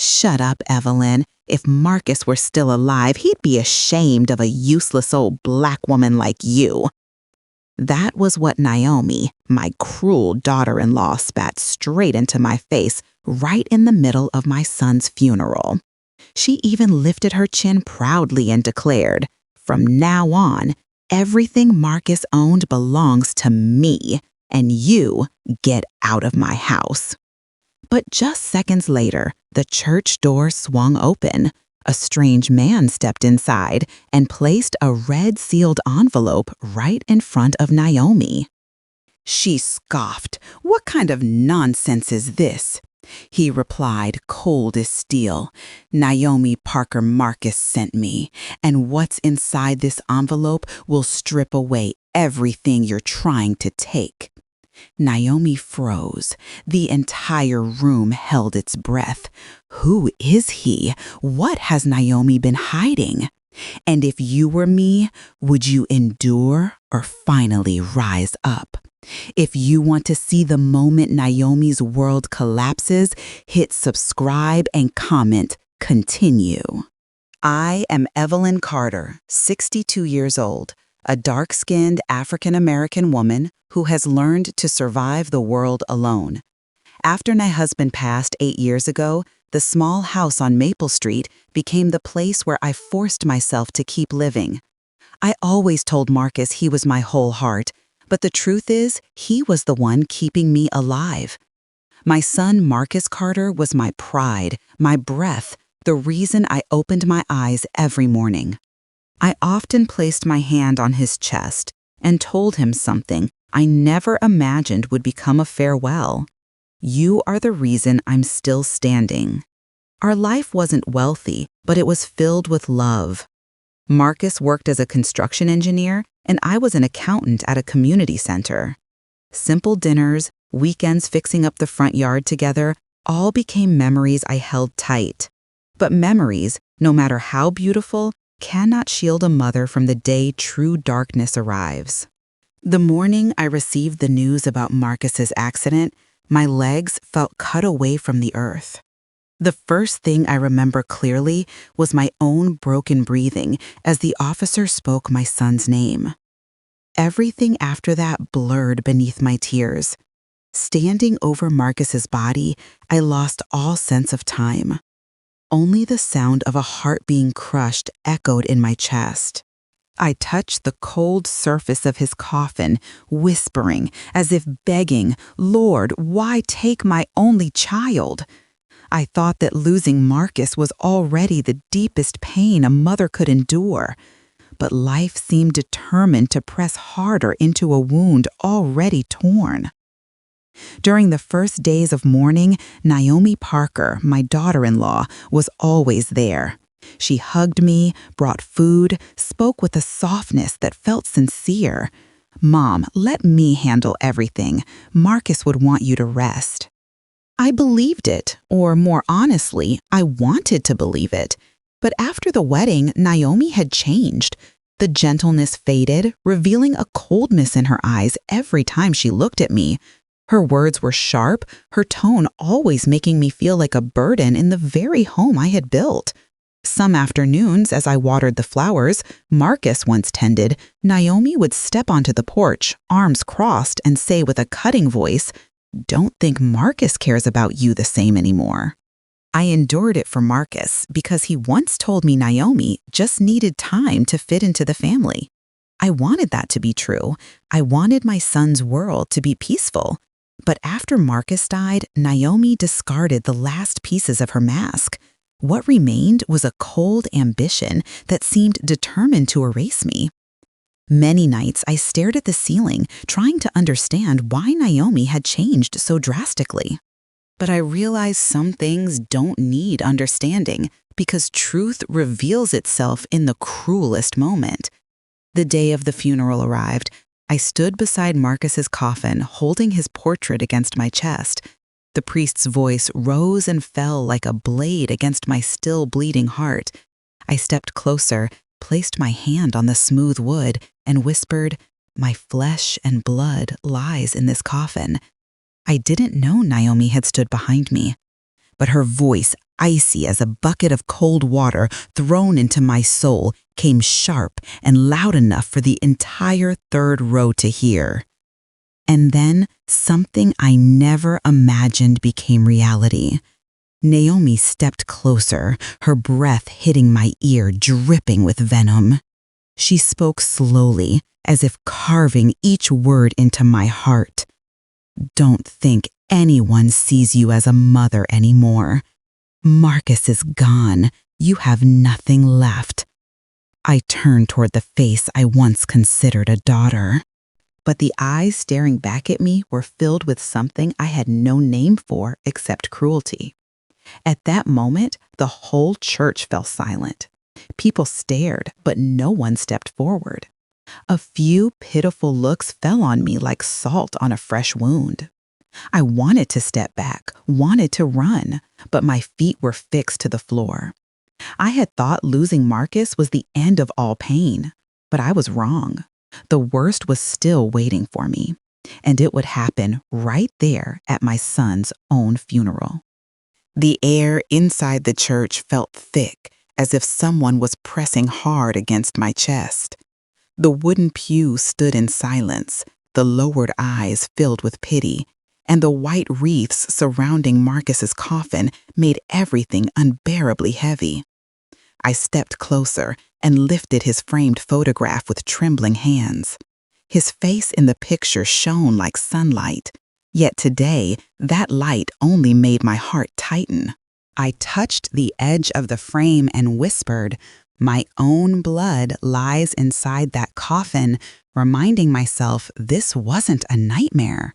Shut up, Evelyn. If Marcus were still alive, he'd be ashamed of a useless old black woman like you. That was what Naomi, my cruel daughter-in-law, spat straight into my face right in the middle of my son's funeral. She even lifted her chin proudly and declared, "From now on, everything Marcus owned belongs to me, and you get out of my house." But just seconds later, the church door swung open. A strange man stepped inside and placed a red sealed envelope right in front of Naomi. She scoffed. "What kind of nonsense is this?" He replied, cold as steel. "Naomi Parker Marcus sent me, and what's inside this envelope will strip away everything you're trying to take." Naomi froze. The entire room held its breath. Who is he? What has Naomi been hiding? And if you were me, would you endure or finally rise up? If you want to see the moment Naomi's world collapses, hit subscribe and comment continue. I am Evelyn Carter, 62 years old, a dark-skinned African-American woman who has learned to survive the world alone. After my husband passed 8 years ago, the small house on Maple Street became the place where I forced myself to keep living. I always told Marcus he was my whole heart, but the truth is, he was the one keeping me alive. My son Marcus Carter was my pride, my breath, the reason I opened my eyes every morning. I often placed my hand on his chest and told him something I never imagined would become a farewell. "You are the reason I'm still standing." Our life wasn't wealthy, but it was filled with love. Marcus worked as a construction engineer, and I was an accountant at a community center. Simple dinners, weekends fixing up the front yard together, all became memories I held tight. But memories, no matter how beautiful, cannot shield a mother from the day true darkness arrives. The morning I received the news about Marcus's accident, my legs felt cut away from the earth. The first thing I remember clearly was my own broken breathing as the officer spoke my son's name. Everything after that blurred beneath my tears. Standing over Marcus's body, I lost all sense of time. Only the sound of a heart being crushed echoed in my chest. I touched the cold surface of his coffin, whispering, as if begging, "Lord, why take my only child?" I thought that losing Marcus was already the deepest pain a mother could endure. But life seemed determined to press harder into a wound already torn. During the first days of mourning, Naomi Parker, my daughter-in-law, was always there. She hugged me, brought food, spoke with a softness that felt sincere. "Mom, let me handle everything. Marcus would want you to rest." I believed it, or more honestly, I wanted to believe it. But after the wedding, Naomi had changed. The gentleness faded, revealing a coldness in her eyes every time she looked at me. Her words were sharp, her tone always making me feel like a burden in the very home I had built. Some afternoons, as I watered the flowers Marcus once tended, Naomi would step onto the porch, arms crossed, and say with a cutting voice, "Don't think Marcus cares about you the same anymore." I endured it for Marcus because he once told me Naomi just needed time to fit into the family. I wanted that to be true. I wanted my son's world to be peaceful. But after Marcus died, Naomi discarded the last pieces of her mask. What remained was a cold ambition that seemed determined to erase me. Many nights I stared at the ceiling, trying to understand why Naomi had changed so drastically. But I realized some things don't need understanding because truth reveals itself in the cruelest moment. The day of the funeral arrived. I stood beside Marcus's coffin, holding his portrait against my chest. The priest's voice rose and fell like a blade against my still bleeding heart. I stepped closer, placed my hand on the smooth wood, and whispered, "My flesh and blood lies in this coffin." I didn't know Naomi had stood behind me. but her voice, icy as a bucket of cold water thrown into my soul, came sharp and loud enough for the entire third row to hear. And then something I never imagined became reality. Naomi stepped closer, her breath hitting my ear, dripping with venom. She spoke slowly, as if carving each word into my heart. "Don't think anyone sees you as a mother anymore. Marcus is gone. You have nothing left." I turned toward the face I once considered a daughter. But the eyes staring back at me were filled with something I had no name for except cruelty. At that moment, the whole church fell silent. People stared, but no one stepped forward. A few pitiful looks fell on me like salt on a fresh wound. I wanted to step back, wanted to run, but my feet were fixed to the floor. I had thought losing Marcus was the end of all pain, but I was wrong. The worst was still waiting for me, and it would happen right there at my son's own funeral. The air inside the church felt thick, as if someone was pressing hard against my chest. The wooden pew stood in silence, the lowered eyes filled with pity, and the white wreaths surrounding Marcus's coffin made everything unbearably heavy. I stepped closer and lifted his framed photograph with trembling hands. His face in the picture shone like sunlight, yet today that light only made my heart tighten. I touched the edge of the frame and whispered, "My own blood lies inside that coffin," reminding myself this wasn't a nightmare.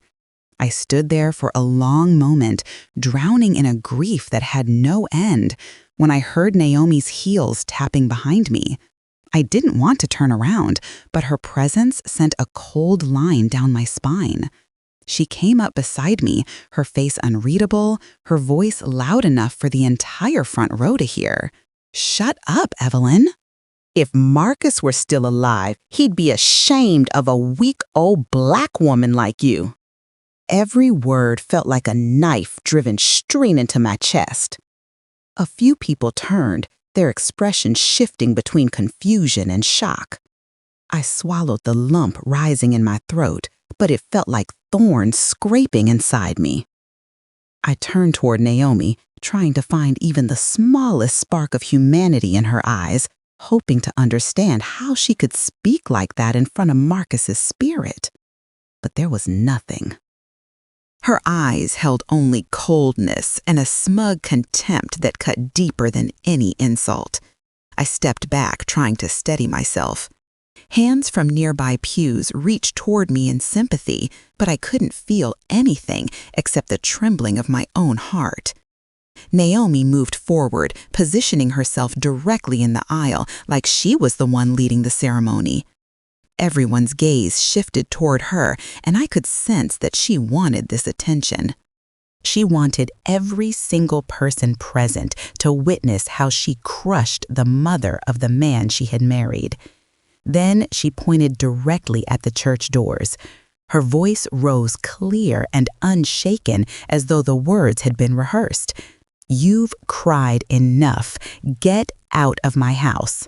I stood there for a long moment, drowning in a grief that had no end, when I heard Naomi's heels tapping behind me. I didn't want to turn around, but her presence sent a cold line down my spine. She came up beside me, her face unreadable, her voice loud enough for the entire front row to hear. "Shut up, Evelyn." "If Marcus were still alive, he'd be ashamed of a weak old black woman like you." Every word felt like a knife driven straight into my chest. A few people turned, their expressions shifting between confusion and shock. I swallowed the lump rising in my throat, but it felt like thorns scraping inside me. I turned toward Naomi, trying to find even the smallest spark of humanity in her eyes, hoping to understand how she could speak like that in front of Marcus's spirit. But there was nothing. Her eyes held only coldness and a smug contempt that cut deeper than any insult. I stepped back, trying to steady myself. Hands from nearby pews reached toward me in sympathy, but I couldn't feel anything except the trembling of my own heart. Naomi moved forward, positioning herself directly in the aisle like she was the one leading the ceremony. Everyone's gaze shifted toward her, and I could sense that she wanted this attention. She wanted every single person present to witness how she crushed the mother of the man she had married. Then she pointed directly at the church doors. Her voice rose clear and unshaken, as though the words had been rehearsed. "You've cried enough. Get out of my house."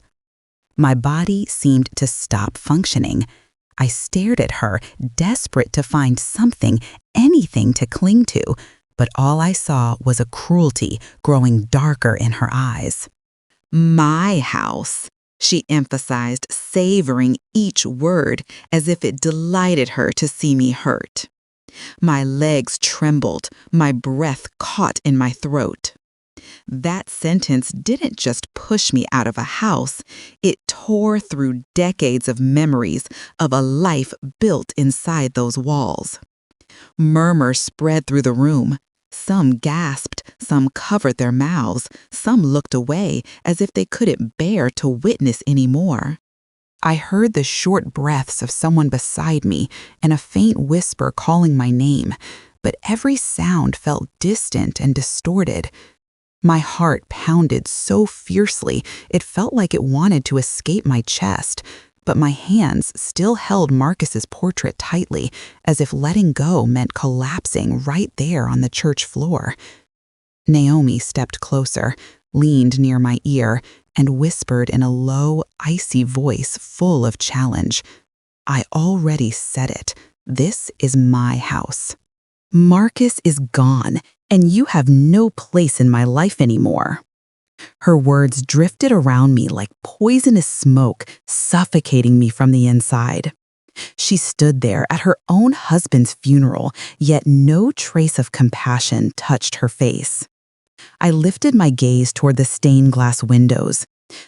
My body seemed to stop functioning. I stared at her, desperate to find something, anything to cling to, but all I saw was a cruelty growing darker in her eyes. "My house," she emphasized, savoring each word as if it delighted her to see me hurt. My legs trembled, my breath caught in my throat. That sentence didn't just push me out of a house, it tore through decades of memories of a life built inside those walls. Murmurs spread through the room. Some gasped, some covered their mouths, some looked away as if they couldn't bear to witness any more. I heard the short breaths of someone beside me and a faint whisper calling my name, but every sound felt distant and distorted. My heart pounded so fiercely it felt like it wanted to escape my chest, but my hands still held Marcus's portrait tightly, as if letting go meant collapsing right there on the church floor. Naomi stepped closer, leaned near my ear, and whispered in a low, icy voice full of challenge. I already said it. This is my house. Marcus is gone, and you have no place in my life anymore. Her words drifted around me like poisonous smoke, suffocating me from the inside. She stood there at her own husband's funeral, yet no trace of compassion touched her face. I lifted my gaze toward the stained glass windows.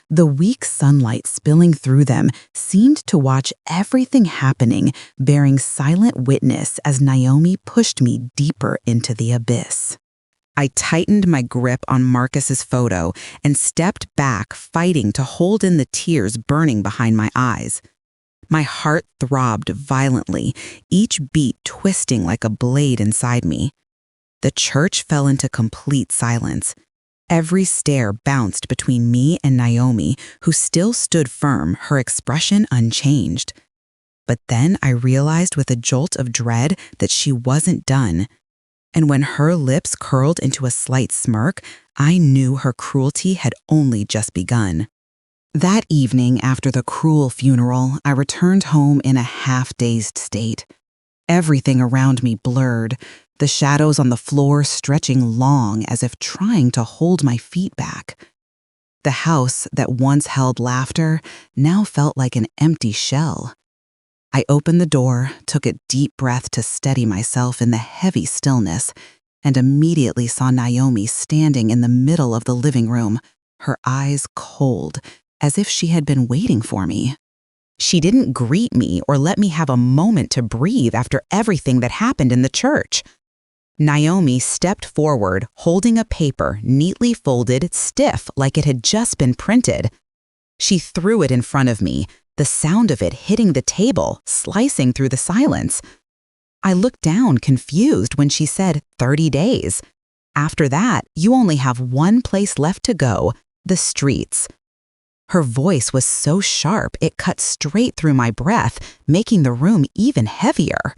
The weak sunlight spilling through them seemed to watch everything happening, bearing silent witness as Naomi pushed me deeper into the abyss. I tightened my grip on Marcus's photo and stepped back, fighting to hold in the tears burning behind my eyes. My heart throbbed violently, each beat twisting like a blade inside me. The church fell into complete silence. Every stare bounced between me and Naomi, who still stood firm, her expression unchanged. But then I realized with a jolt of dread that she wasn't done. And when her lips curled into a slight smirk, I knew her cruelty had only just begun. That evening, after the cruel funeral, I returned home in a half-dazed state. Everything around me blurred, the shadows on the floor stretching long as if trying to hold my feet back. The house that once held laughter now felt like an empty shell. I opened the door, took a deep breath to steady myself in the heavy stillness, and immediately saw Naomi standing in the middle of the living room, her eyes cold, as if she had been waiting for me. She didn't greet me or let me have a moment to breathe after everything that happened in the church. Naomi stepped forward, holding a paper neatly folded, stiff like it had just been printed. She threw it in front of me, the sound of it hitting the table, slicing through the silence. I looked down, confused, when she said 30 days. After that, you only have one place left to go, the streets. Her voice was so sharp it cut straight through my breath, making the room even heavier.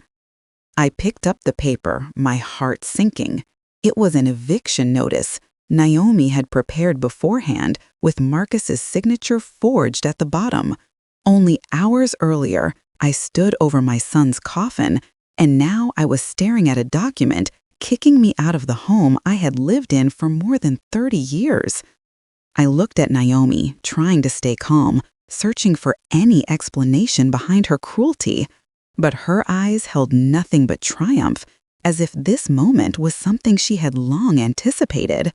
I picked up the paper, my heart sinking. It was an eviction notice Naomi had prepared beforehand, with Marcus's signature forged at the bottom. Only hours earlier, I stood over my son's coffin, and now I was staring at a document kicking me out of the home I had lived in for more than 30 years. I looked at Naomi, trying to stay calm, searching for any explanation behind her cruelty. But her eyes held nothing but triumph, as if this moment was something she had long anticipated.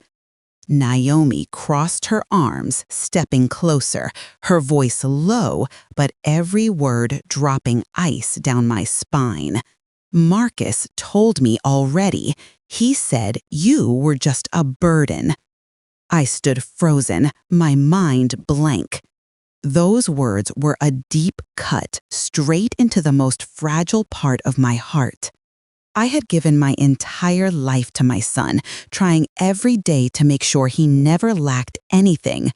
Naomi crossed her arms, stepping closer, her voice low, but every word dropping ice down my spine. Marcus told me already. He said you were just a burden. I stood frozen, my mind blank. Those words were a deep cut straight into the most fragile part of my heart. I had given my entire life to my son, trying every day to make sure he never lacked anything.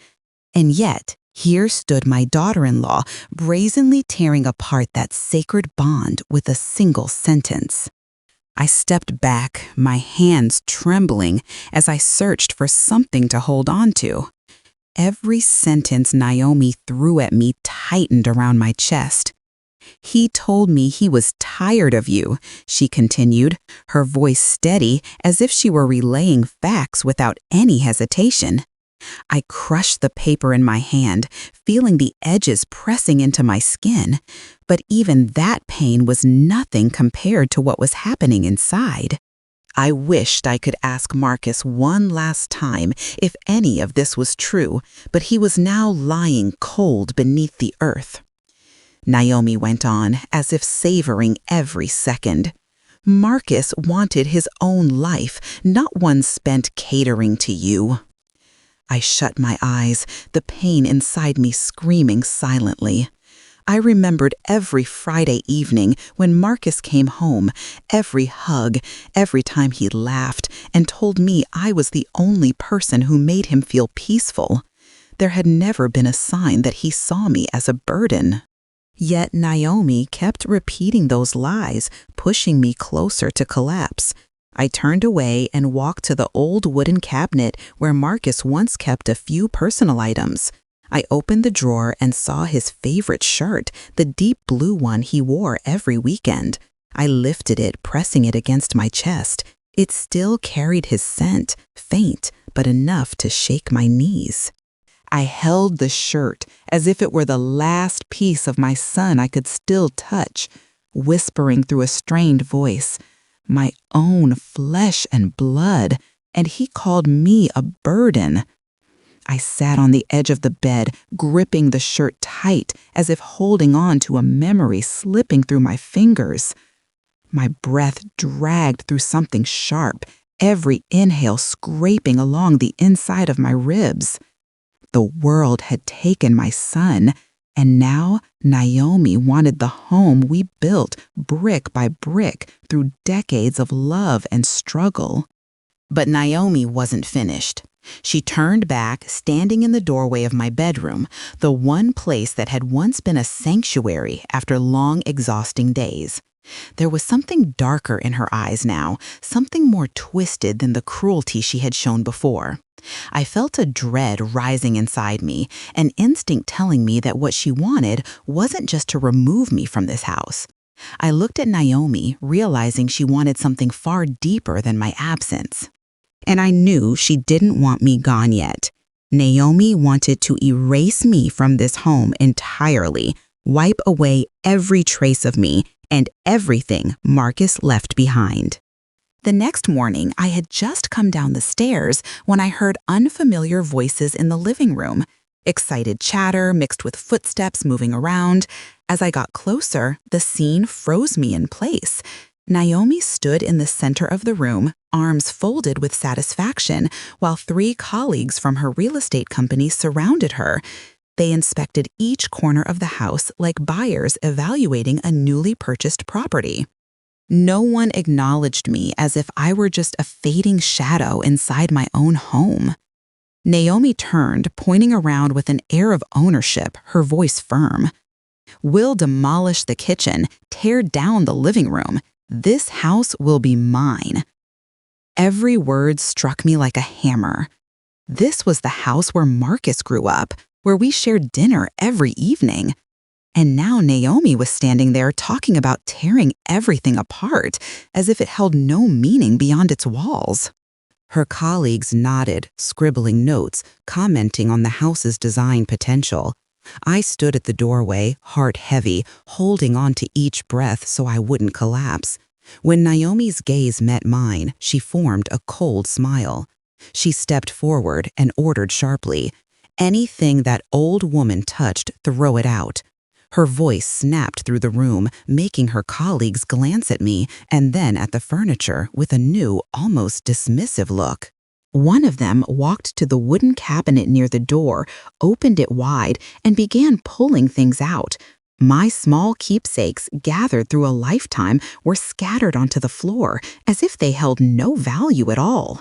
And yet, here stood my daughter-in-law, brazenly tearing apart that sacred bond with a single sentence. I stepped back, my hands trembling as I searched for something to hold on to. Every sentence Naomi threw at me tightened around my chest. He told me he was tired of you, she continued, her voice steady as if she were relaying facts without any hesitation. I crushed the paper in my hand, feeling the edges pressing into my skin, but even that pain was nothing compared to what was happening inside. I wished I could ask Marcus one last time if any of this was true, but he was now lying cold beneath the earth. Naomi went on, as if savoring every second. Marcus wanted his own life, not one spent catering to you. I shut my eyes, the pain inside me screaming silently. I remembered every Friday evening when Marcus came home, every hug, every time he laughed and told me I was the only person who made him feel peaceful. There had never been a sign that he saw me as a burden. Yet Naomi kept repeating those lies, pushing me closer to collapse. I turned away and walked to the old wooden cabinet where Marcus once kept a few personal items. I opened the drawer and saw his favorite shirt, the deep blue one he wore every weekend. I lifted it, pressing it against my chest. It still carried his scent, faint, but enough to shake my knees. I held the shirt as if it were the last piece of my son I could still touch, whispering through a strained voice, my own flesh and blood, and he called me a burden. I sat on the edge of the bed, gripping the shirt tight, as if holding on to a memory slipping through my fingers. My breath dragged through something sharp, every inhale scraping along the inside of my ribs. The world had taken my son, and now Naomi wanted the home we built brick by brick through decades of love and struggle. But Naomi wasn't finished. She turned back, standing in the doorway of my bedroom, the one place that had once been a sanctuary after long, exhausting days. There was something darker in her eyes now, something more twisted than the cruelty she had shown before. I felt a dread rising inside me, an instinct telling me that what she wanted wasn't just to remove me from this house. I looked at Naomi, realizing she wanted something far deeper than my absence. And I knew she didn't want me gone yet. Naomi wanted to erase me from this home entirely, wipe away every trace of me and everything Marcus left behind. The next morning, I had just come down the stairs when I heard unfamiliar voices in the living room, excited chatter mixed with footsteps moving around. As I got closer, the scene froze me in place. Naomi stood in the center of the room, arms folded with satisfaction, while 3 colleagues from her real estate company surrounded her. They inspected each corner of the house like buyers evaluating a newly purchased property. No one acknowledged me as if I were just a fading shadow inside my own home. Naomi turned, pointing around with an air of ownership, her voice firm. "We'll demolish the kitchen, tear down the living room. This house will be mine." Every word struck me like a hammer. This was the house where Marcus grew up, where we shared dinner every evening. And now Naomi was standing there talking about tearing everything apart, as if it held no meaning beyond its walls. Her colleagues nodded, scribbling notes, commenting on the house's design potential. I stood at the doorway, heart heavy, holding on to each breath so I wouldn't collapse. When Naomi's gaze met mine, she formed a cold smile. She stepped forward and ordered sharply, "Anything that old woman touched, throw it out." Her voice snapped through the room, making her colleagues glance at me and then at the furniture with a new, almost dismissive look. One of them walked to the wooden cabinet near the door, opened it wide, and began pulling things out. My small keepsakes, gathered through a lifetime, were scattered onto the floor, as if they held no value at all.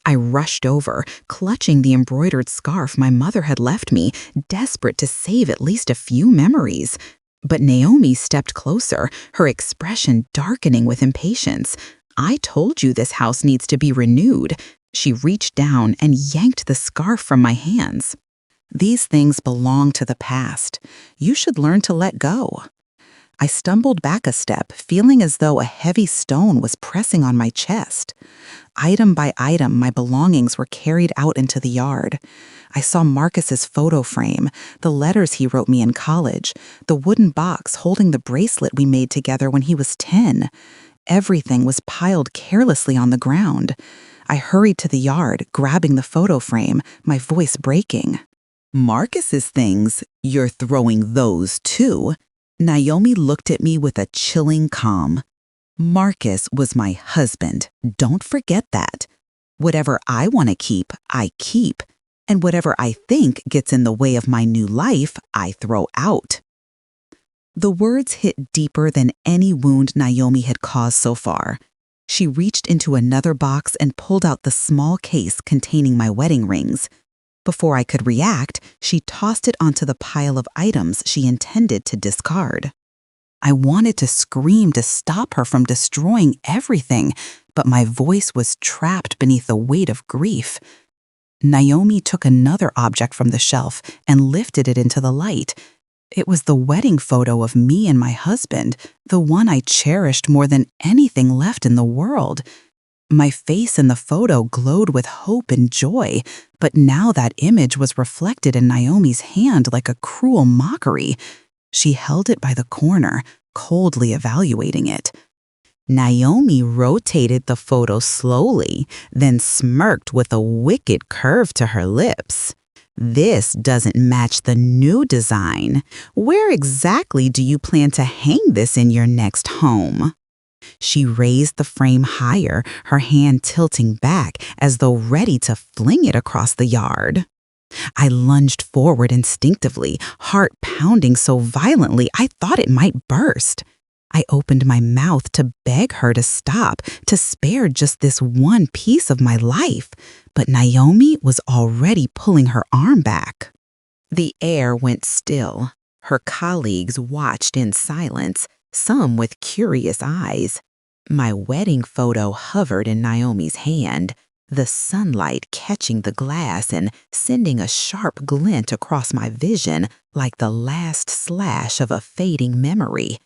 I rushed over, clutching the embroidered scarf my mother had left me, desperate to save at least a few memories. But Naomi stepped closer, her expression darkening with impatience. "I told you this house needs to be renewed." She reached down and yanked the scarf from my hands. "These things belong to the past. You should learn to let go." I stumbled back a step, feeling as though a heavy stone was pressing on my chest. Item by item, my belongings were carried out into the yard. I saw Marcus's photo frame, the letters he wrote me in college, the wooden box holding the bracelet we made together when he was 10. Everything was piled carelessly on the ground. I hurried to the yard, grabbing the photo frame, my voice breaking. "Marcus's things, you're throwing those too?" Naomi looked at me with a chilling calm. "Marcus was my husband. Don't forget that. Whatever I want to keep, I keep. And whatever I think gets in the way of my new life, I throw out." The words hit deeper than any wound Naomi had caused so far. She reached into another box and pulled out the small case containing my wedding rings. Before I could react, she tossed it onto the pile of items she intended to discard. I wanted to scream to stop her from destroying everything, but my voice was trapped beneath the weight of grief. Naomi took another object from the shelf and lifted it into the light. It was the wedding photo of me and my husband, the one I cherished more than anything left in the world. My face in the photo glowed with hope and joy, but now that image was reflected in Naomi's hand like a cruel mockery. She held it by the corner, coldly evaluating it. Naomi rotated the photo slowly, then smirked with a wicked curve to her lips. This doesn't match the new design. Where exactly do you plan to hang this in your next home? She raised the frame higher, her hand tilting back as though ready to fling it across the yard. I lunged forward instinctively, heart pounding so violently I thought it might burst. I opened my mouth to beg her to stop, to spare just this one piece of my life, but Naomi was already pulling her arm back. The air went still. Her colleagues watched in silence, some with curious eyes. My wedding photo hovered in Naomi's hand, the sunlight catching the glass and sending a sharp glint across my vision like the last slash of a fading memory.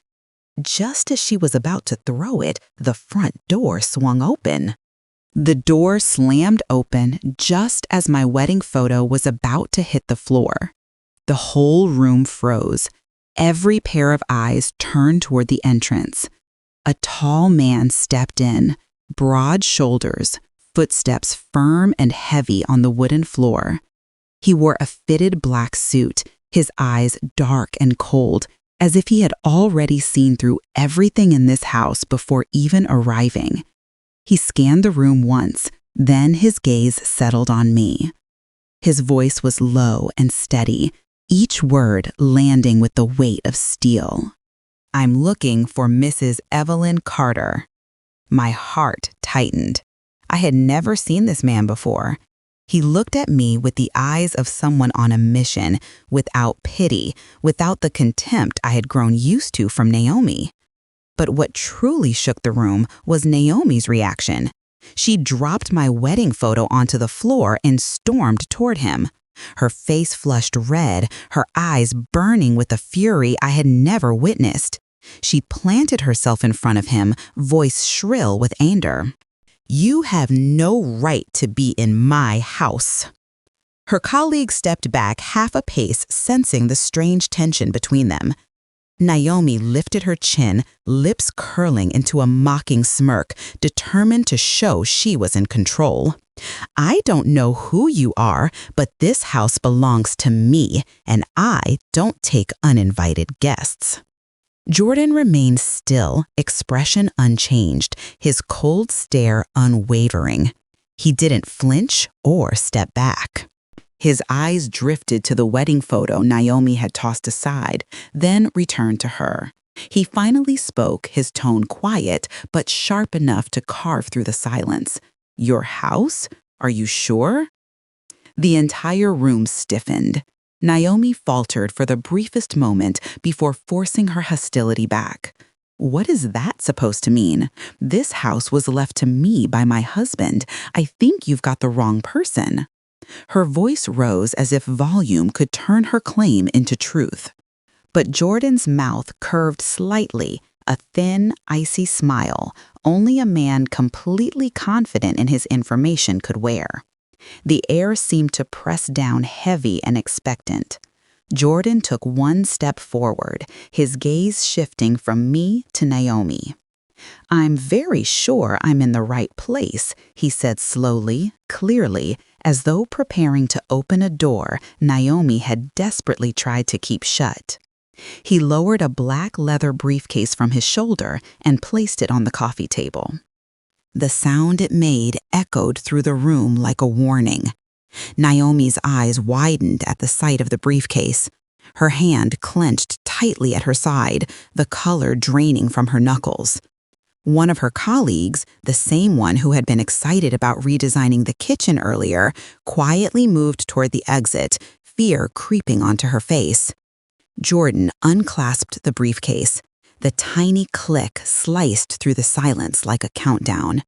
Just as she was about to throw it, the front door swung open. The door slammed open just as my wedding photo was about to hit the floor. The whole room froze. Every pair of eyes turned toward the entrance. A tall man stepped in, broad shoulders, footsteps firm and heavy on the wooden floor. He wore a fitted black suit, his eyes dark and cold, as if he had already seen through everything in this house before even arriving. He scanned the room once, then his gaze settled on me. His voice was low and steady, each word landing with the weight of steel. "I'm looking for Mrs. Evelyn Carter." My heart tightened. I had never seen this man before. He looked at me with the eyes of someone on a mission, without pity, without the contempt I had grown used to from Naomi. But what truly shook the room was Naomi's reaction. She dropped my wedding photo onto the floor and stormed toward him. Her face flushed red, her eyes burning with a fury I had never witnessed. She planted herself in front of him, voice shrill with anger. "You have no right to be in my house." Her colleague stepped back half a pace, sensing the strange tension between them. Naomi lifted her chin, lips curling into a mocking smirk, determined to show she was in control. "I don't know who you are, but this house belongs to me, and I don't take uninvited guests." Jordan remained still, expression unchanged, his cold stare unwavering. He didn't flinch or step back. His eyes drifted to the wedding photo Naomi had tossed aside, then returned to her. He finally spoke, his tone quiet, but sharp enough to carve through the silence. "Your house? Are you sure?" The entire room stiffened. Naomi faltered for the briefest moment before forcing her hostility back. "What is that supposed to mean? This house was left to me by my husband. I think you've got the wrong person." Her voice rose as if volume could turn her claim into truth. But Jordan's mouth curved slightly, a thin, icy smile only a man completely confident in his information could wear. The air seemed to press down heavy and expectant. Jordan took one step forward, his gaze shifting from me to Naomi. "I'm very sure I'm in the right place," he said slowly, clearly, as though preparing to open a door Naomi had desperately tried to keep shut. He lowered a black leather briefcase from his shoulder and placed it on the coffee table. The sound it made echoed through the room like a warning. Naomi's eyes widened at the sight of the briefcase. Her hand clenched tightly at her side, the color draining from her knuckles. One of her colleagues, the same one who had been excited about redesigning the kitchen earlier, quietly moved toward the exit, fear creeping onto her face. Jordan unclasped the briefcase. The tiny click sliced through the silence like a countdown.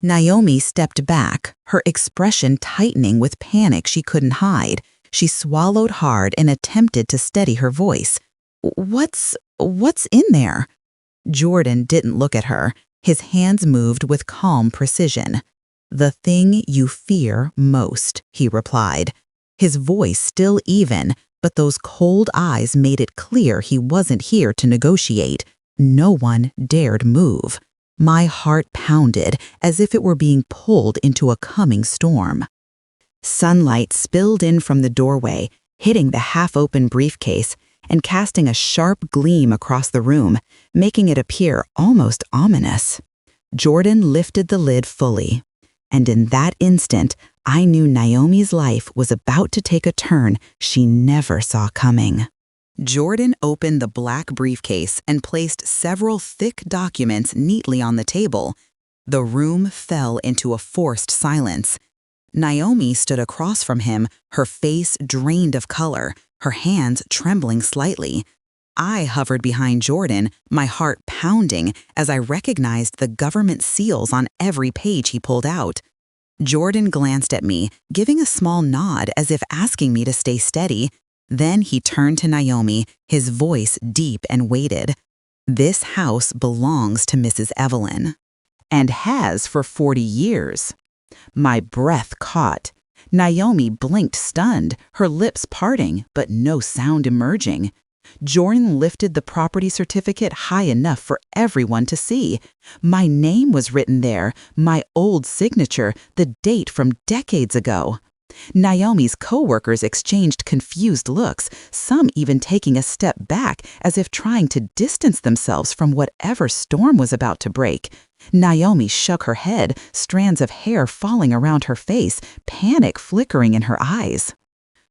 Naomi stepped back, her expression tightening with panic she couldn't hide. She swallowed hard and attempted to steady her voice. What's in there?" Jordan didn't look at her. His hands moved with calm precision. "The thing you fear most," he replied. His voice still even, but those cold eyes made it clear he wasn't here to negotiate. No one dared move. My heart pounded as if it were being pulled into a coming storm. Sunlight spilled in from the doorway, hitting the half-open briefcase and casting a sharp gleam across the room, making it appear almost ominous. Jordan lifted the lid fully, and in that instant, I knew Naomi's life was about to take a turn she never saw coming. Jordan opened the black briefcase and placed several thick documents neatly on the table. The room fell into a forced silence. Naomi stood across from him, her face drained of color, her hands trembling slightly. I hovered behind Jordan, my heart pounding as I recognized the government seals on every page he pulled out. Jordan glanced at me, giving a small nod as if asking me to stay steady. Then he turned to Naomi, his voice deep and weighted. "This house belongs to Mrs. Evelyn, and has for 40 years. My breath caught. Naomi blinked stunned, her lips parting, but no sound emerging. Jordan lifted the property certificate high enough for everyone to see. My name was written there, my old signature, the date from decades ago. Naomi's co-workers exchanged confused looks, some even taking a step back as if trying to distance themselves from whatever storm was about to break. Naomi shook her head, strands of hair falling around her face, panic flickering in her eyes.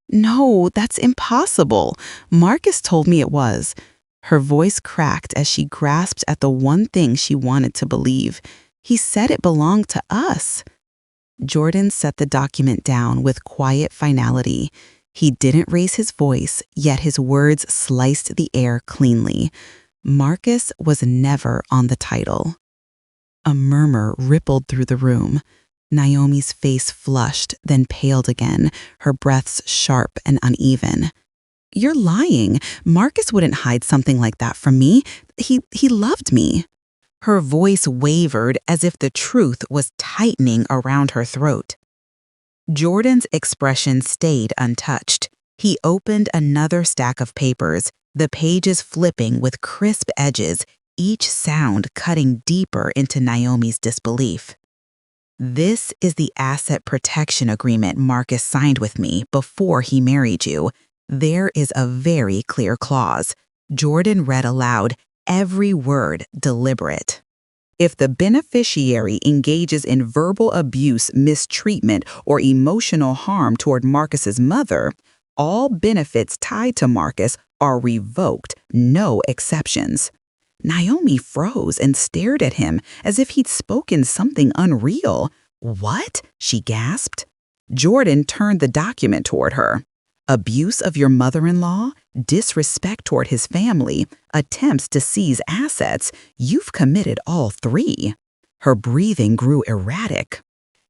"No, that's impossible. Marcus told me it was." Her voice cracked as she grasped at the one thing she wanted to believe. "He said it belonged to us." Jordan set the document down with quiet finality. He didn't raise his voice, yet his words sliced the air cleanly. Marcus was never on the title. A murmur rippled through the room. Naomi's face flushed, then paled again, her breaths sharp and uneven. "You're lying. Marcus wouldn't hide something like that from me. He loved me." Her voice wavered as if the truth was tightening around her throat. Jordan's expression stayed untouched. He opened another stack of papers, the pages flipping with crisp edges, each sound cutting deeper into Naomi's disbelief. "This is the asset protection agreement Marcus signed with me before he married you. There is a very clear clause." Jordan read aloud, every word deliberate. "If the beneficiary engages in verbal abuse, mistreatment, or emotional harm toward Marcus's mother, all benefits tied to Marcus are revoked, no exceptions." Naomi froze and stared at him as if he'd spoken something unreal. "What?" she gasped. Jordan turned the document toward her. "Abuse of your mother-in-law, disrespect toward his family, attempts to seize assets. You've committed all three." Her breathing grew erratic.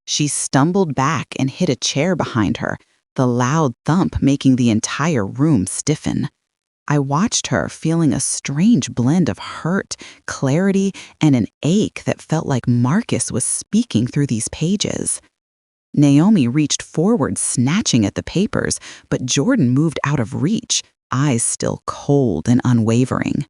She stumbled back and hit a chair behind her, the loud thump making the entire room stiffen. I watched her, feeling a strange blend of hurt, clarity, and an ache that felt like Marcus was speaking through these pages. Naomi reached forward, snatching at the papers, but Jordan moved out of reach, eyes still cold and unwavering.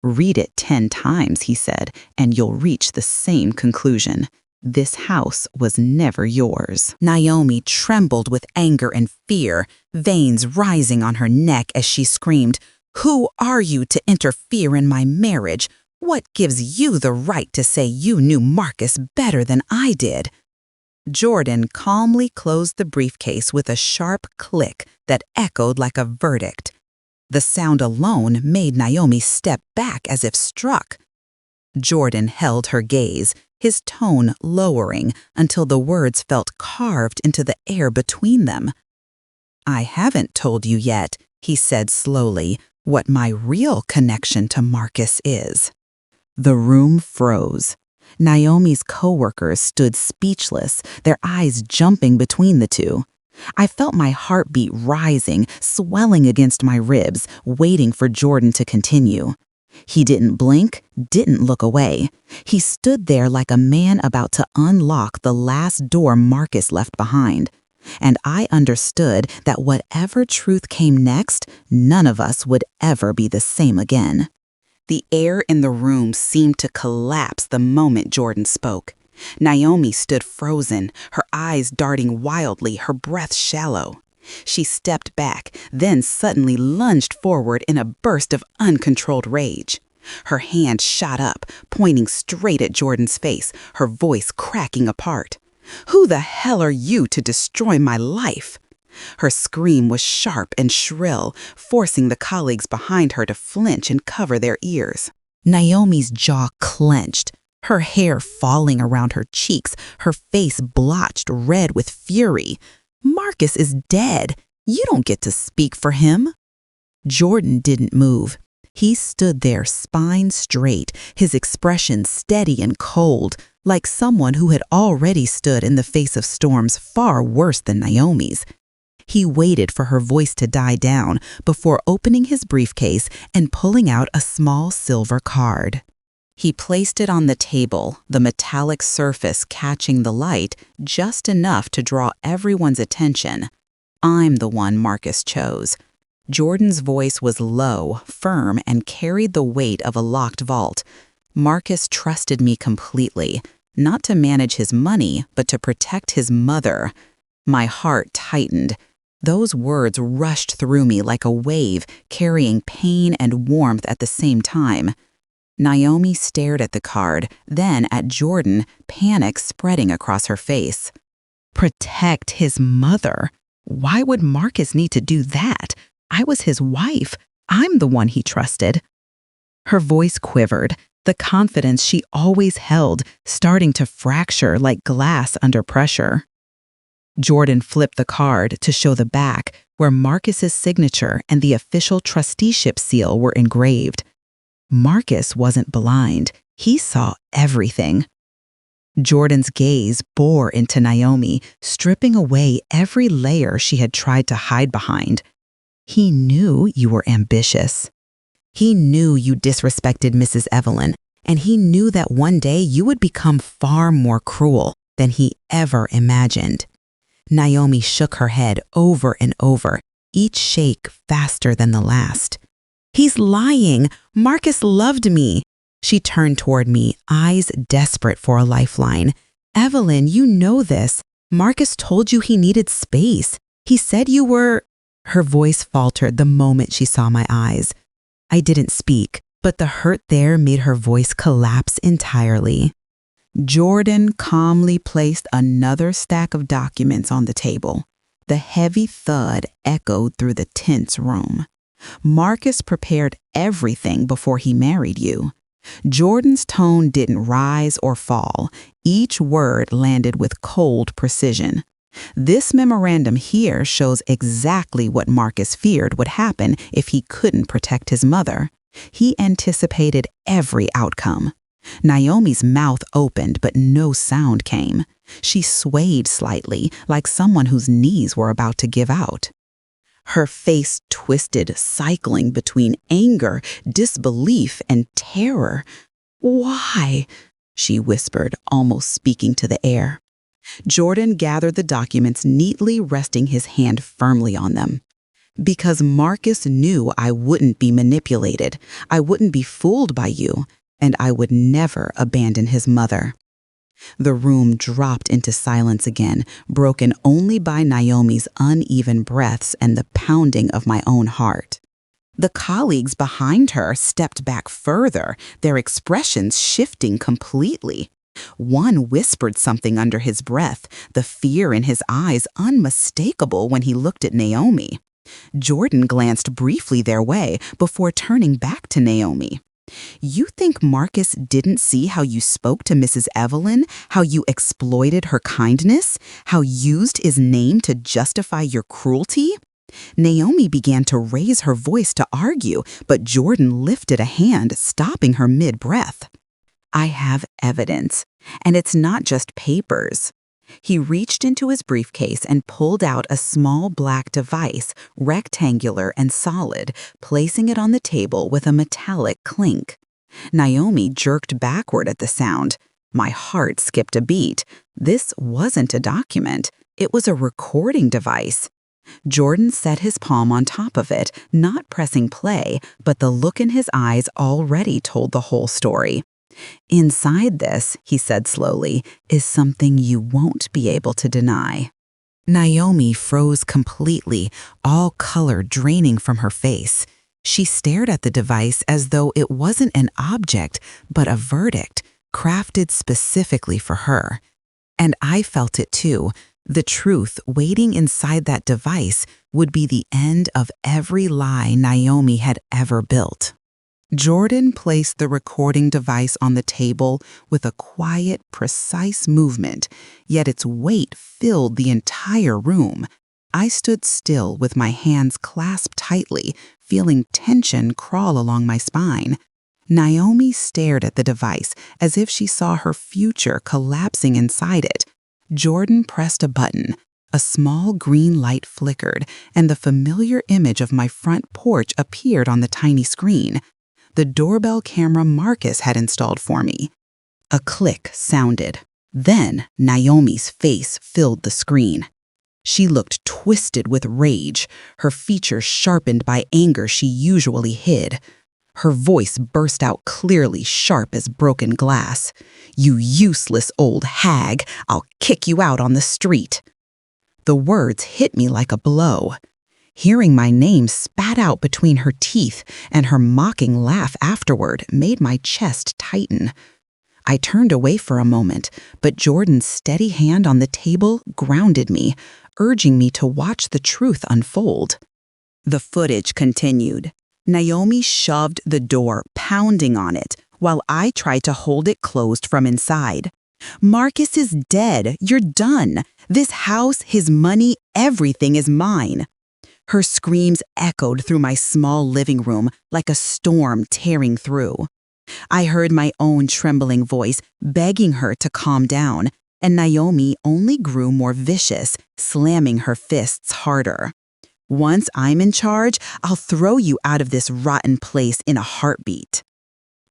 "Read it 10 times, he said, "and you'll reach the same conclusion. This house was never yours." Naomi trembled with anger and fear, veins rising on her neck as she screamed, "Who are you to interfere in my marriage? What gives you the right to say you knew Marcus better than I did?" Jordan calmly closed the briefcase with a sharp click that echoed like a verdict. The sound alone made Naomi step back as if struck. Jordan held her gaze, his tone lowering until the words felt carved into the air between them. "I haven't told you yet," he said slowly, "what my real connection to Marcus is." The room froze. Naomi's coworkers stood speechless, their eyes jumping between the two. I felt my heartbeat rising, swelling against my ribs, waiting for Jordan to continue. He didn't blink, didn't look away. He stood there like a man about to unlock the last door Marcus left behind. And I understood that whatever truth came next, none of us would ever be the same again. The air in the room seemed to collapse the moment Jordan spoke. Naomi stood frozen, her eyes darting wildly, her breath shallow. She stepped back, then suddenly lunged forward in a burst of uncontrolled rage. Her hand shot up, pointing straight at Jordan's face, her voice cracking apart. "Who the hell are you to destroy my life?" Her scream was sharp and shrill, forcing the colleagues behind her to flinch and cover their ears. Naomi's jaw clenched, her hair falling around her cheeks, her face blotched red with fury. "Marcus is dead. You don't get to speak for him." Jordan didn't move. He stood there, spine straight, his expression steady and cold, like someone who had already stood in the face of storms far worse than Naomi's. He waited for her voice to die down before opening his briefcase and pulling out a small silver card. He placed it on the table, the metallic surface catching the light just enough to draw everyone's attention. "I'm the one Marcus chose." Jordan's voice was low, firm, and carried the weight of a locked vault. Marcus trusted me completely, not to manage his money, but to protect his mother. My heart tightened. Those words rushed through me like a wave, carrying pain and warmth at the same time. Naomi stared at the card, then at Jordan, panic spreading across her face. Protect his mother? Why would Marcus need to do that? I was his wife. I'm the one he trusted. Her voice quivered, the confidence she always held starting to fracture like glass under pressure. Jordan flipped the card to show the back, where Marcus's signature and the official trusteeship seal were engraved. Marcus wasn't blind. He saw everything. Jordan's gaze bore into Naomi, stripping away every layer she had tried to hide behind. "He knew you were ambitious. He knew you disrespected Mrs. Evelyn, and he knew that one day you would become far more cruel than he ever imagined." Naomi shook her head over and over, each shake faster than the last. "He's lying. Marcus loved me." She turned toward me, eyes desperate for a lifeline. "Evelyn, you know this. Marcus told you he needed space. He said you were—" Her voice faltered the moment she saw my eyes. I didn't speak, but the hurt there made her voice collapse entirely. Jordan calmly placed another stack of documents on the table. The heavy thud echoed through the tense room. "Marcus prepared everything before he married you." Jordan's tone didn't rise or fall. Each word landed with cold precision. "This memorandum here shows exactly what Marcus feared would happen if he couldn't protect his mother. He anticipated every outcome." Naomi's mouth opened, but no sound came. She swayed slightly, like someone whose knees were about to give out. Her face twisted, cycling between anger, disbelief, and terror. "Why?" she whispered, almost speaking to the air. Jordan gathered the documents neatly, resting his hand firmly on them. "Because Marcus knew I wouldn't be manipulated, I wouldn't be fooled by you, and I would never abandon his mother." The room dropped into silence again, broken only by Naomi's uneven breaths and the pounding of my own heart. The colleagues behind her stepped back further, their expressions shifting completely. One whispered something under his breath, the fear in his eyes unmistakable when he looked at Naomi. Jordan glanced briefly their way before turning back to Naomi. "You think Marcus didn't see how you spoke to Mrs. Evelyn, how you exploited her kindness, how used his name to justify your cruelty?" Naomi began to raise her voice to argue, but Jordan lifted a hand, stopping her mid-breath. I have evidence, and it's not just papers. He reached into his briefcase and pulled out a small black device, rectangular and solid, placing it on the table with a metallic clink. Naomi jerked backward at the sound. My heart skipped a beat. This wasn't a document. It was a recording device. Jordan set his palm on top of it, not pressing play, but the look in his eyes already told the whole story. "Inside this," he said slowly, "is something you won't be able to deny." Naomi froze completely, all color draining from her face. She stared at the device as though it wasn't an object, but a verdict, crafted specifically for her. And I felt it too. The truth waiting inside that device would be the end of every lie Naomi had ever built. Jordan placed the recording device on the table with a quiet, precise movement, yet its weight filled the entire room. I stood still with my hands clasped tightly, feeling tension crawl along my spine. Naomi stared at the device as if she saw her future collapsing inside it. Jordan pressed a button. A small green light flickered, and the familiar image of my front porch appeared on the tiny screen. The doorbell camera Marcus had installed for me. A click sounded. Then Naomi's face filled the screen. She looked twisted with rage, her features sharpened by anger she usually hid. Her voice burst out clearly, sharp as broken glass. "You useless old hag, I'll kick you out on the street." The words hit me like a blow. Hearing my name spat out between her teeth and her mocking laugh afterward made my chest tighten. I turned away for a moment, but Jordan's steady hand on the table grounded me, urging me to watch the truth unfold. The footage continued. Naomi shoved the door, pounding on it, while I tried to hold it closed from inside. "Marcus is dead. You're done. This house, his money, everything is mine." Her screams echoed through my small living room like a storm tearing through. I heard my own trembling voice begging her to calm down, and Naomi only grew more vicious, slamming her fists harder. "Once I'm in charge, I'll throw you out of this rotten place in a heartbeat."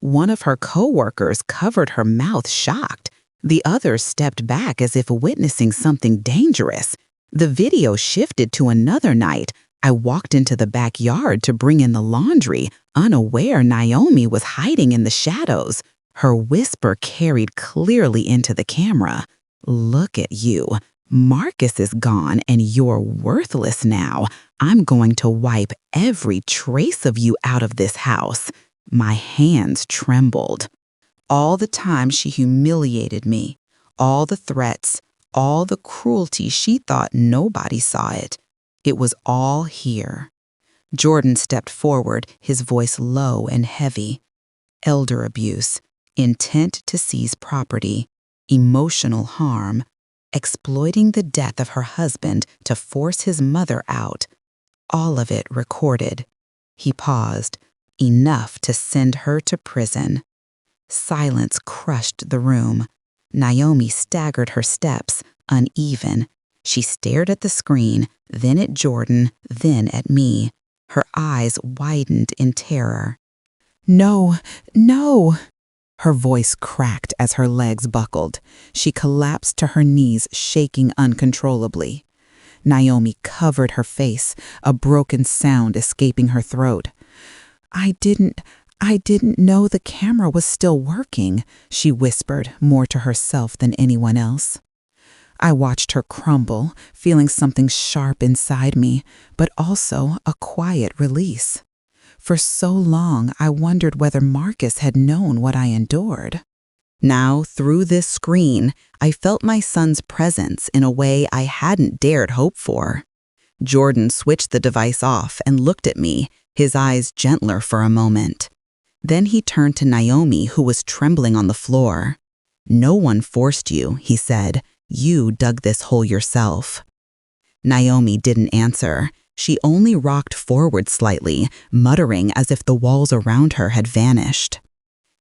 One of her co-workers covered her mouth shocked. The others stepped back as if witnessing something dangerous. The video shifted to another night. I walked into the backyard to bring in the laundry, unaware Naomi was hiding in the shadows. Her whisper carried clearly into the camera. "Look at you. Marcus is gone and you're worthless now. I'm going to wipe every trace of you out of this house." My hands trembled. All the time she humiliated me, all the threats, all the cruelty, she thought nobody saw it. It was all here. Jordan stepped forward, his voice low and heavy. Elder abuse, intent to seize property, emotional harm, exploiting the death of her husband to force his mother out. All of it recorded. He paused, enough to send her to prison. Silence crushed the room. Naomi staggered her steps, uneven. She stared at the screen, then at Jordan, then at me. Her eyes widened in terror. "No, no!" Her voice cracked as her legs buckled. She collapsed to her knees, shaking uncontrollably. Naomi covered her face, a broken sound escaping her throat. I didn't know the camera was still working," she whispered, more to herself than anyone else. I watched her crumble, feeling something sharp inside me, but also a quiet release. For so long, I wondered whether Marcus had known what I endured. Now, through this screen, I felt my son's presence in a way I hadn't dared hope for. Jordan switched the device off and looked at me, his eyes gentler for a moment. Then he turned to Naomi, who was trembling on the floor. "No one forced you," he said. "You dug this hole yourself." Naomi didn't answer. She only rocked forward slightly, muttering as if the walls around her had vanished.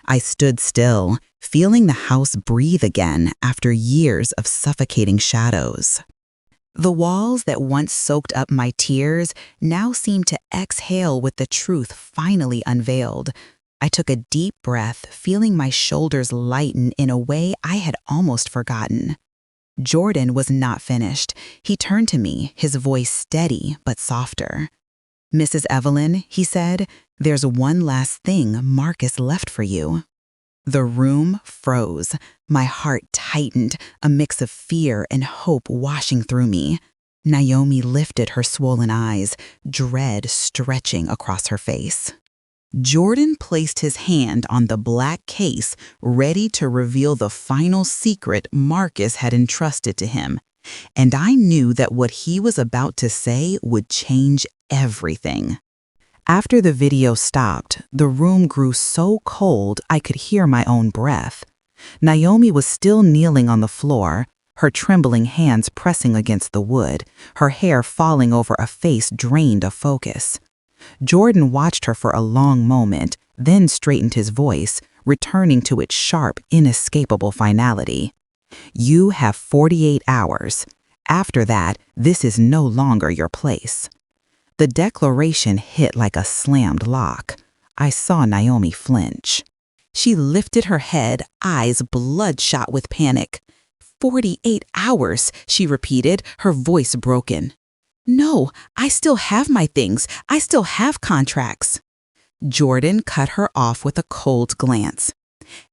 I stood still, feeling the house breathe again after years of suffocating shadows. The walls that once soaked up my tears now seemed to exhale with the truth finally unveiled. I took a deep breath, feeling my shoulders lighten in a way I had almost forgotten. Jordan was not finished. He turned to me, his voice steady but softer. "Mrs. Evelyn," he said, "there's one last thing Marcus left for you." The room froze. My heart tightened, a mix of fear and hope washing through me. Naomi lifted her swollen eyes, dread stretching across her face. Jordan placed his hand on the black case, ready to reveal the final secret Marcus had entrusted to him. And I knew that what he was about to say would change everything. After the video stopped, the room grew so cold I could hear my own breath. Naomi was still kneeling on the floor, her trembling hands pressing against the wood, her hair falling over a face drained of focus. Jordan watched her for a long moment, then straightened his voice, returning to its sharp, inescapable finality. "You have 48 hours. After that, this is no longer your place." The declaration hit like a slammed lock. I saw Naomi flinch. She lifted her head, eyes bloodshot with panic. 48 hours, she repeated, her voice broken. "No, I still have my things. I still have contracts." Jordan cut her off with a cold glance.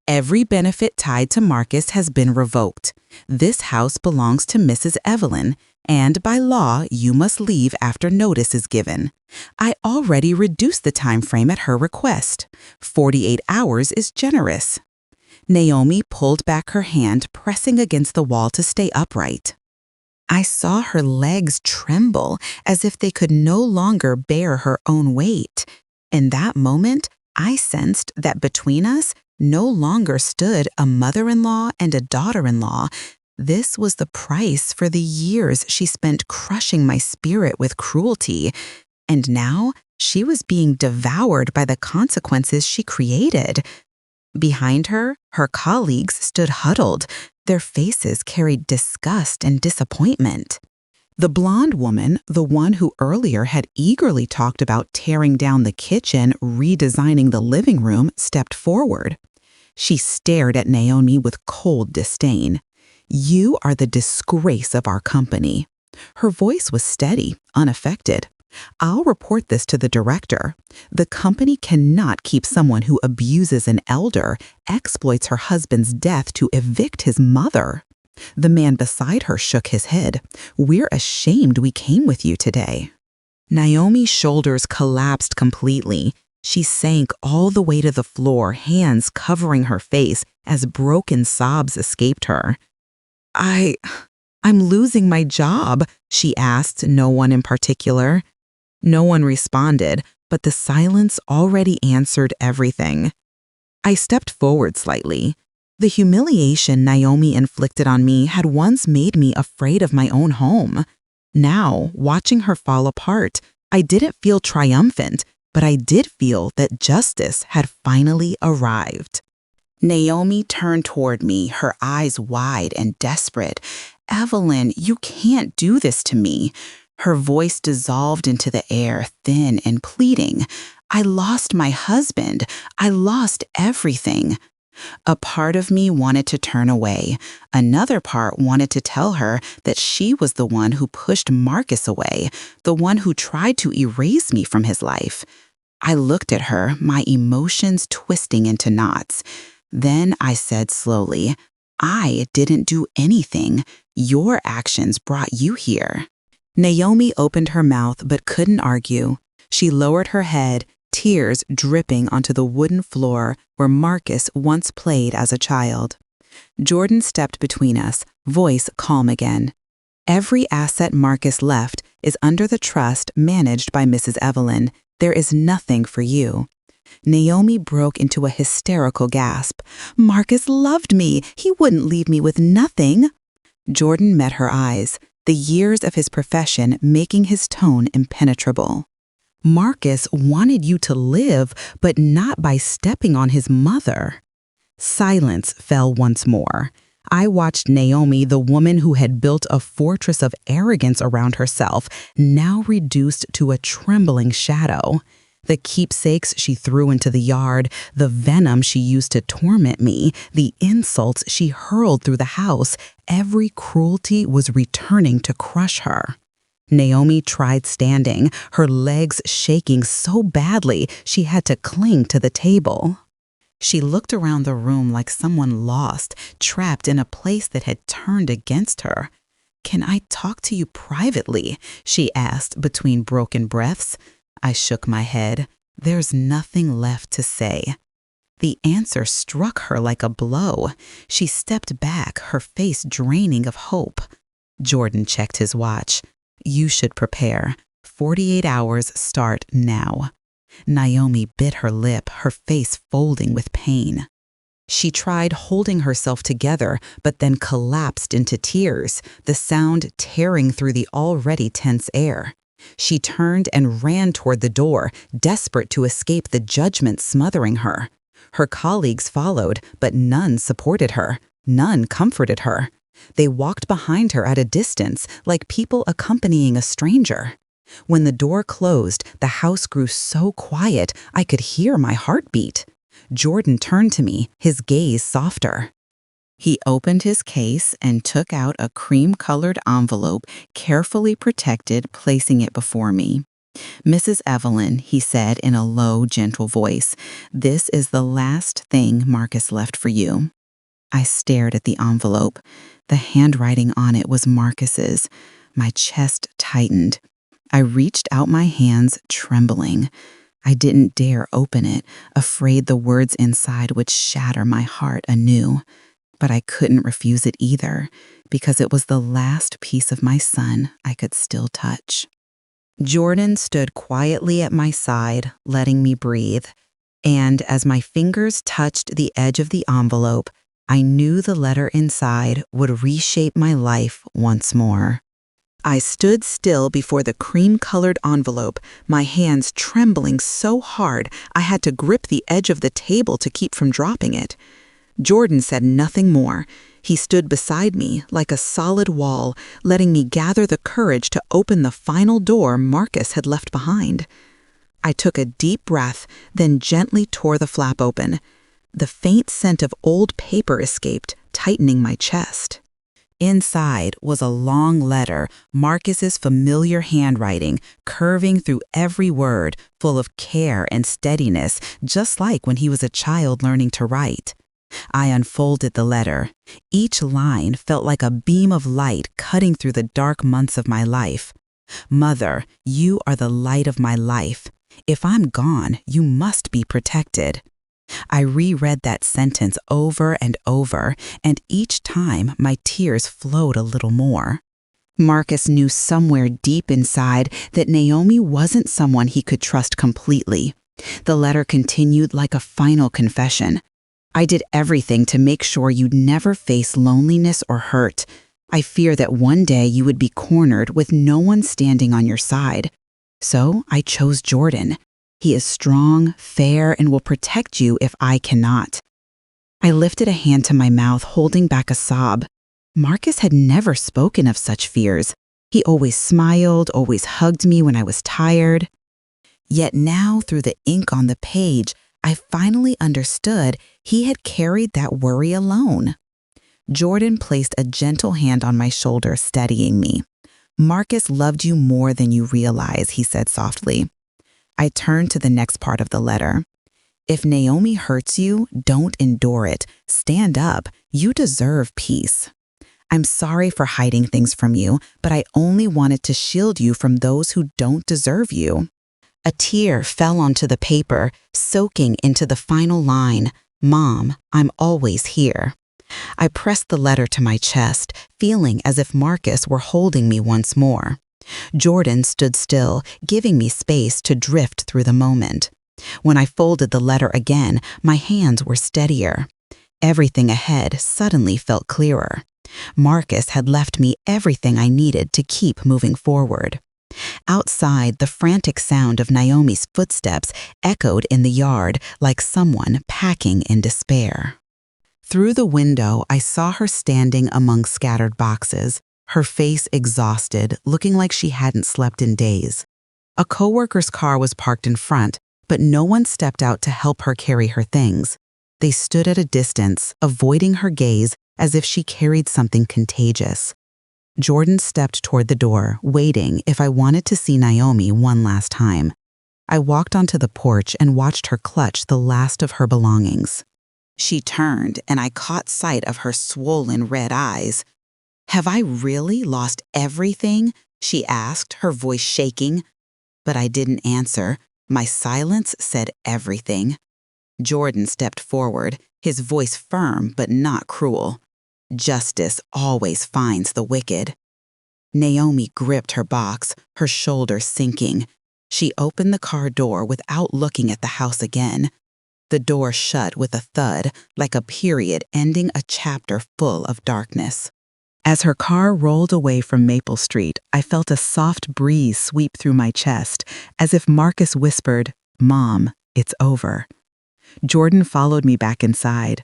"Every benefit tied to Marcus has been revoked. This house belongs to Mrs. Evelyn, and by law, you must leave after notice is given. I already reduced the time frame at her request. 48 hours is generous." Naomi pulled back her hand, pressing against the wall to stay upright. I saw her legs tremble as if they could no longer bear her own weight. In that moment, I sensed that between us no longer stood a mother-in-law and a daughter-in-law. This was the price for the years she spent crushing my spirit with cruelty. And now she was being devoured by the consequences she created. Behind her, her colleagues stood huddled. Their faces carried disgust and disappointment. The blonde woman, the one who earlier had eagerly talked about tearing down the kitchen, redesigning the living room, stepped forward. She stared at Naomi with cold disdain. "You are the disgrace of our company." Her voice was steady, unaffected. "I'll report this to the director. The company cannot keep someone who abuses an elder, exploits her husband's death to evict his mother." The man beside her shook his head. "We're ashamed we came with you today." Naomi's shoulders collapsed completely. She sank all the way to the floor, hands covering her face as broken sobs escaped her. I'm losing my job," she asked no one in particular. No one responded, but the silence already answered everything. I stepped forward slightly. The humiliation Naomi inflicted on me had once made me afraid of my own home. Now, watching her fall apart, I didn't feel triumphant, but I did feel that justice had finally arrived. Naomi turned toward me, her eyes wide and desperate. "Evelyn, you can't do this to me." Her voice dissolved into the air, thin and pleading. "I lost my husband. I lost everything." A part of me wanted to turn away. Another part wanted to tell her that she was the one who pushed Marcus away, the one who tried to erase me from his life. I looked at her, my emotions twisting into knots. Then I said slowly, "I didn't do anything. Your actions brought you here." Naomi opened her mouth but couldn't argue. She lowered her head, tears dripping onto the wooden floor where Marcus once played as a child. Jordan stepped between us, voice calm again. "Every asset Marcus left is under the trust managed by Mrs. Evelyn. There is nothing for you." Naomi broke into a hysterical gasp. "Marcus loved me. He wouldn't leave me with nothing." Jordan met her eyes, the years of his profession making his tone impenetrable. "Marcus wanted you to live, but not by stepping on his mother." Silence fell once more. I watched Naomi, the woman who had built a fortress of arrogance around herself, now reduced to a trembling shadow. The keepsakes she threw into the yard, the venom she used to torment me, the insults she hurled through the house, every cruelty was returning to crush her. Naomi tried standing, her legs shaking so badly she had to cling to the table. She looked around the room like someone lost, trapped in a place that had turned against her. "Can I talk to you privately?" she asked between broken breaths. I shook my head. There's nothing left to say. The answer struck her like a blow. She stepped back, her face draining of hope. Jordan checked his watch. "You should prepare. 48 hours start now." Naomi bit her lip, her face folding with pain. She tried holding herself together, but then collapsed into tears, the sound tearing through the already tense air. She turned and ran toward the door, desperate to escape the judgment smothering her. Her colleagues followed, but none supported her. None comforted her. They walked behind her at a distance, like people accompanying a stranger. When the door closed, the house grew so quiet I could hear my heartbeat. Jordan turned to me, his gaze softer. He opened his case and took out a cream-colored envelope, carefully protected, placing it before me. "Mrs. Evelyn," he said in a low, gentle voice, "this is the last thing Marcus left for you." I stared at the envelope. The handwriting on it was Marcus's. My chest tightened. I reached out my hands, trembling. I didn't dare open it, afraid the words inside would shatter my heart anew. But I couldn't refuse it either, because it was the last piece of my son I could still touch. Jordan stood quietly at my side, letting me breathe. And as my fingers touched the edge of the envelope, I knew the letter inside would reshape my life once more. I stood still before the cream-colored envelope, my hands trembling so hard I had to grip the edge of the table to keep from dropping it. Jordan said nothing more. He stood beside me like a solid wall, letting me gather the courage to open the final door Marcus had left behind. I took a deep breath, then gently tore the flap open. The faint scent of old paper escaped, tightening my chest. Inside was a long letter, Marcus's familiar handwriting, curving through every word, full of care and steadiness, just like when he was a child learning to write. I unfolded the letter. Each line felt like a beam of light cutting through the dark months of my life. "Mother, you are the light of my life. If I'm gone, you must be protected." I reread that sentence over and over, and each time my tears flowed a little more. Marcus knew somewhere deep inside that Naomi wasn't someone he could trust completely. The letter continued like a final confession. "I did everything to make sure you'd never face loneliness or hurt. I fear that one day you would be cornered with no one standing on your side. So I chose Jordan. He is strong, fair, and will protect you if I cannot." I lifted a hand to my mouth, holding back a sob. Marcus had never spoken of such fears. He always smiled, always hugged me when I was tired. Yet now, through the ink on the page, I finally understood he had carried that worry alone. Jordan placed a gentle hand on my shoulder, steadying me. "Marcus loved you more than you realize," he said softly. I turned to the next part of the letter. "If Naomi hurts you, don't endure it. Stand up. You deserve peace. I'm sorry for hiding things from you, but I only wanted to shield you from those who don't deserve you." A tear fell onto the paper, soaking into the final line, "Mom, I'm always here." I pressed the letter to my chest, feeling as if Marcus were holding me once more. Jordan stood still, giving me space to drift through the moment. When I folded the letter again, my hands were steadier. Everything ahead suddenly felt clearer. Marcus had left me everything I needed to keep moving forward. Outside, the frantic sound of Naomi's footsteps echoed in the yard like someone packing in despair. Through the window, I saw her standing among scattered boxes, her face exhausted, looking like she hadn't slept in days. A coworker's car was parked in front, but no one stepped out to help her carry her things. They stood at a distance, avoiding her gaze as if she carried something contagious. Jordan stepped toward the door, waiting if I wanted to see Naomi one last time. I walked onto the porch and watched her clutch the last of her belongings. She turned, and I caught sight of her swollen red eyes. "Have I really lost everything?" she asked, her voice shaking. But I didn't answer. My silence said everything. Jordan stepped forward, his voice firm but not cruel. "Justice always finds the wicked." Naomi gripped her box, her shoulders sinking. She opened the car door without looking at the house again. The door shut with a thud, like a period ending a chapter full of darkness. As her car rolled away from Maple Street, I felt a soft breeze sweep through my chest, as if Marcus whispered, "Mom, it's over." Jordan followed me back inside.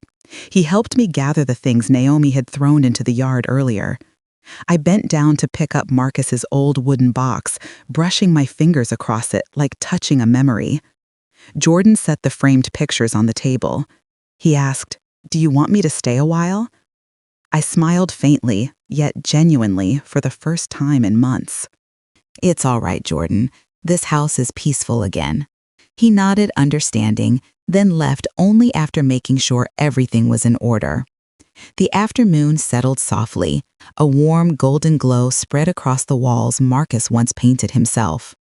He helped me gather the things Naomi had thrown into the yard earlier. I bent down to pick up Marcus's old wooden box, brushing my fingers across it like touching a memory. Jordan set the framed pictures on the table. He asked, "Do you want me to stay a while?" I smiled faintly, yet genuinely, for the first time in months. "It's all right, Jordan. This house is peaceful again." He nodded, understanding, then left only after making sure everything was in order. The afternoon settled softly. A warm golden glow spread across the walls Marcus once painted himself.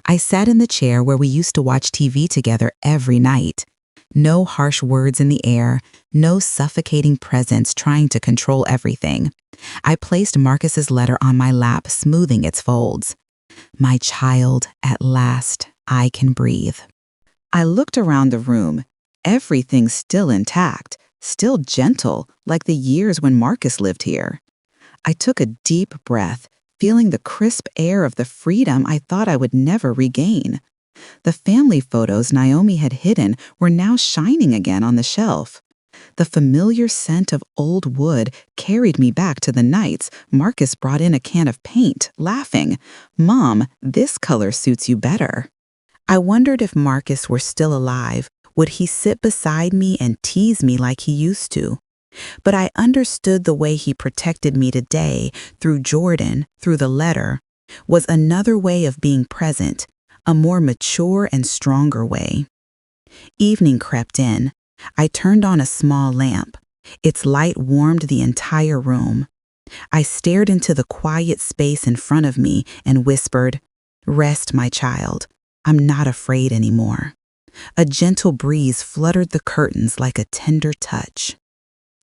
I sat in the chair where we used to watch TV together every night. No harsh words in the air, no suffocating presence trying to control everything. I placed Marcus's letter on my lap, smoothing its folds. "My child, at last, I can breathe." I looked around the room. Everything still intact, still gentle, like the years when Marcus lived here. I took a deep breath, feeling the crisp air of the freedom I thought I would never regain. The family photos Naomi had hidden were now shining again on the shelf. The familiar scent of old wood carried me back to the nights Marcus brought in a can of paint, laughing, "Mom, this color suits you better." I wondered if Marcus were still alive. Would he sit beside me and tease me like he used to? But I understood the way he protected me today, through Jordan, through the letter, was another way of being present, a more mature and stronger way. Evening crept in. I turned on a small lamp. Its light warmed the entire room. I stared into the quiet space in front of me and whispered, "Rest, my child. I'm not afraid anymore." A gentle breeze fluttered the curtains like a tender touch.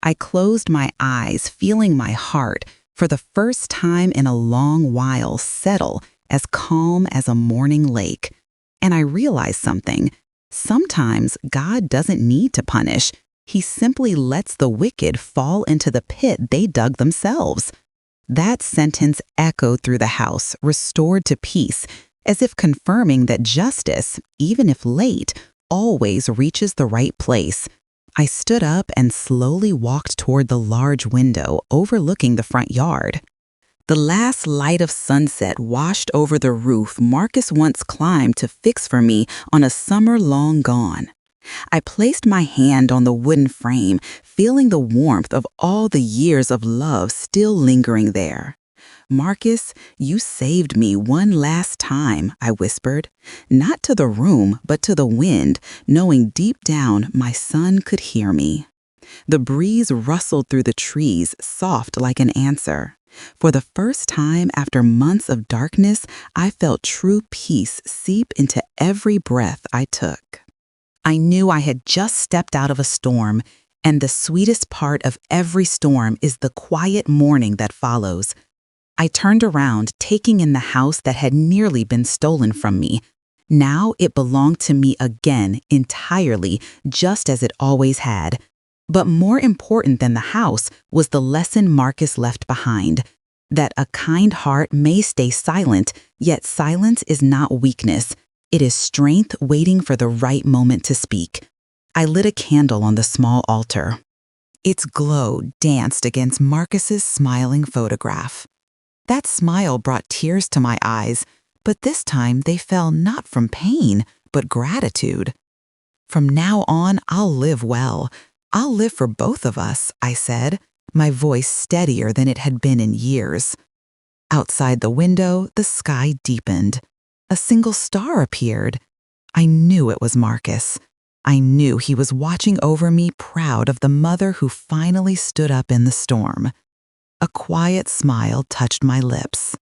I closed my eyes, feeling my heart, for the first time in a long while, settle as calm as a morning lake. And I realized something. Sometimes God doesn't need to punish. He simply lets the wicked fall into the pit they dug themselves. That sentence echoed through the house, restored to peace, as if confirming that justice, even if late, always reaches the right place. I stood up and slowly walked toward the large window overlooking the front yard. The last light of sunset washed over the roof Marcus once climbed to fix for me on a summer long gone. I placed my hand on the wooden frame, feeling the warmth of all the years of love still lingering there. "Marcus, you saved me one last time," I whispered, not to the room, but to the wind, knowing deep down my son could hear me. The breeze rustled through the trees, soft like an answer. For the first time after months of darkness, I felt true peace seep into every breath I took. I knew I had just stepped out of a storm, and the sweetest part of every storm is the quiet morning that follows. I turned around, taking in the house that had nearly been stolen from me. Now it belonged to me again, entirely, just as it always had. But more important than the house was the lesson Marcus left behind, that a kind heart may stay silent, yet silence is not weakness. It is strength waiting for the right moment to speak. I lit a candle on the small altar. Its glow danced against Marcus's smiling photograph. That smile brought tears to my eyes, but this time they fell not from pain, but gratitude. From now on, I'll live well. I'll live for both of us, I said, my voice steadier than it had been in years. Outside the window, the sky deepened. A single star appeared. I knew it was Marcus. I knew he was watching over me, proud of the mother who finally stood up in the storm. A quiet smile touched my lips.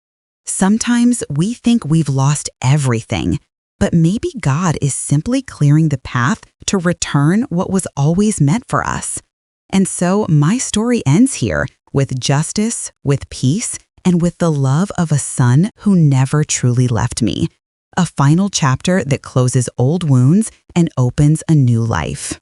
Sometimes we think we've lost everything, but maybe God is simply clearing the path to return what was always meant for us. And so my story ends here, with justice, with peace, and with the love of a son who never truly left me. A final chapter that closes old wounds and opens a new life.